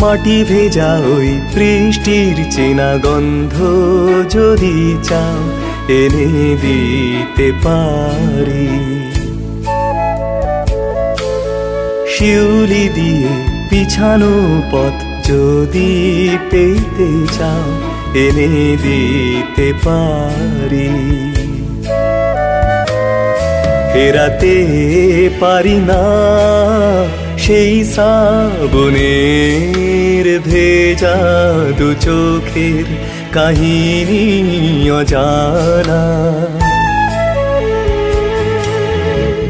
মাটি ভেজা ওই বৃষ্টির চেনা গন্ধ যদি চাও এনে দিতে পারি। শিউলি দিয়ে বিছানো পথ যদি পেতে চাও এনে দিতে পারি। ফেরাতে পারি না সেই শ্রাবণের ভেজা দু চোখের কাহিনী অজানা।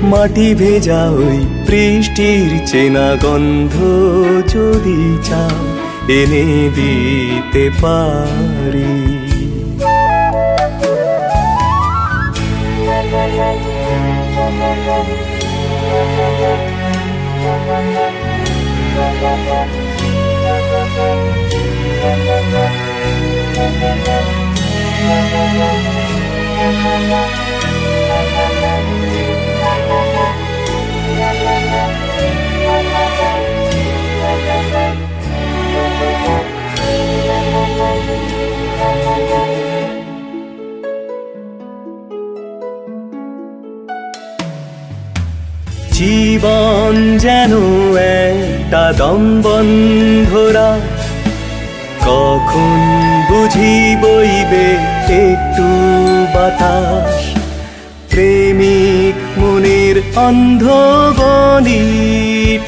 মাটি ভেজা ওই বৃষ্টির চেনা গন্ধ যদি চাও এনে দিতে পারি। জীবন যেন একটা দমবন্ধরা, কখন বুঝি বইবে একটু বাতাস। প্রেমিক মনের অন্ধ গলিটায়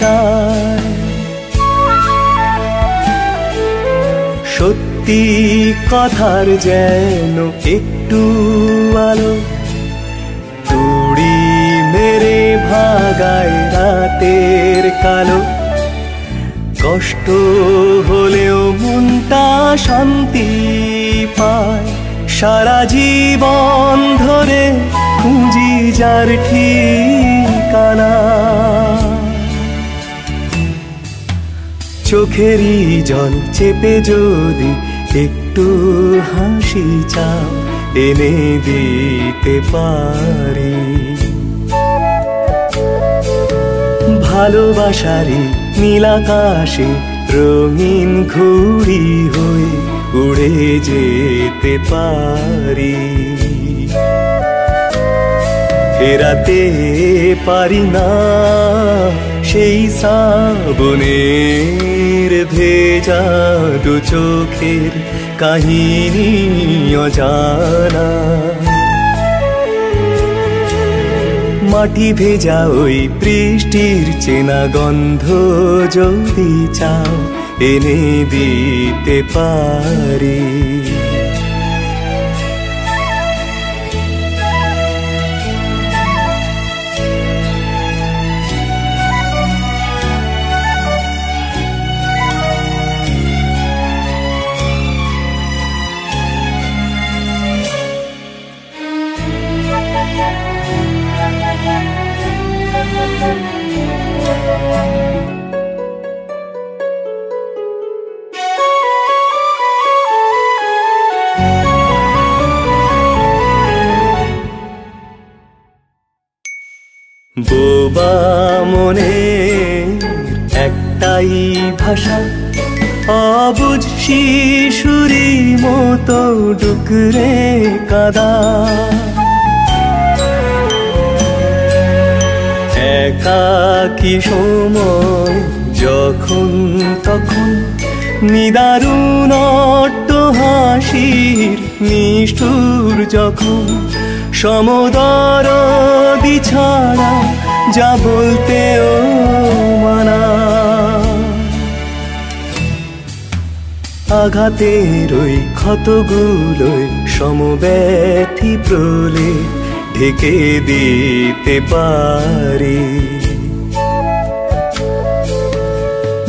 সত্যি কথার যেন একটু আলো তুড়ি মেরে ভাগায় রাতের কালো। কষ্ট হলেও মনটা শান্তি পায়, সারা জীবন ধরে খুঁজি যার ঠিকানা। চোখেরই জল চেপে যদি একটু হাসি চাও এনে দিতে পারি। ভালোবাসারে নীলাকাশে রঙিন ঘুড়ি হয়ে উড়ে যেতে পারি। ফেরাতে পারি না সেই শ্রাবণের ভেজা দু চোখের কাহিনী অজানা। মাটি ভেজা ওই বৃষ্টির চেনা গন্ধ যদি চাও এনে দিতে পারি। বোবা মনে একটাই ভাষা, অবুঝ শিশুরি মতো ডুকরে কাদা। একাকী সময় যখন তখন নিদারুণ অট্টহাসির নিষ্ঠুর যখন সমদরদি ছাড়া যা বলতেও মানা। আঘাতের ওই ক্ষতগুলোয় সমব্যথী প্রলে ঢেকে দিতে পারি।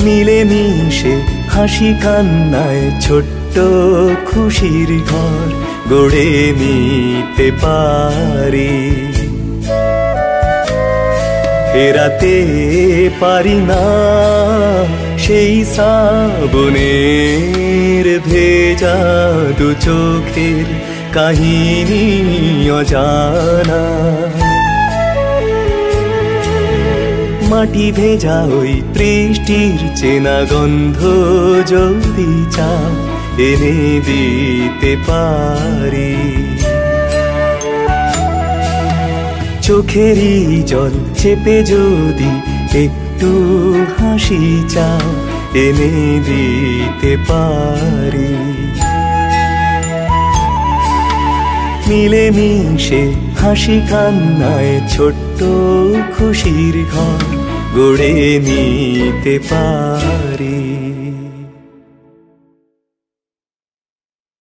মিলেমিশে হাসি কান্নায় ছোট্ট খুশির ঘর গড়ে নিতে পারি। ফেরাতে পারি না সেই শ্রাবণের ভেজা দু চোখের কাহিনী অজানা। মাটি ভেজা ওই বৃষ্টির চেনা গন্ধ যদি চাও এনে দিতে পারি। চোখেরই জল চেপে যদি একটু হাসি চাও এনে দিতে পারি। মিলেমিশে হাসি কান্নায় ছোট্ট খুশির ঘর গড়ে নিতে পারি।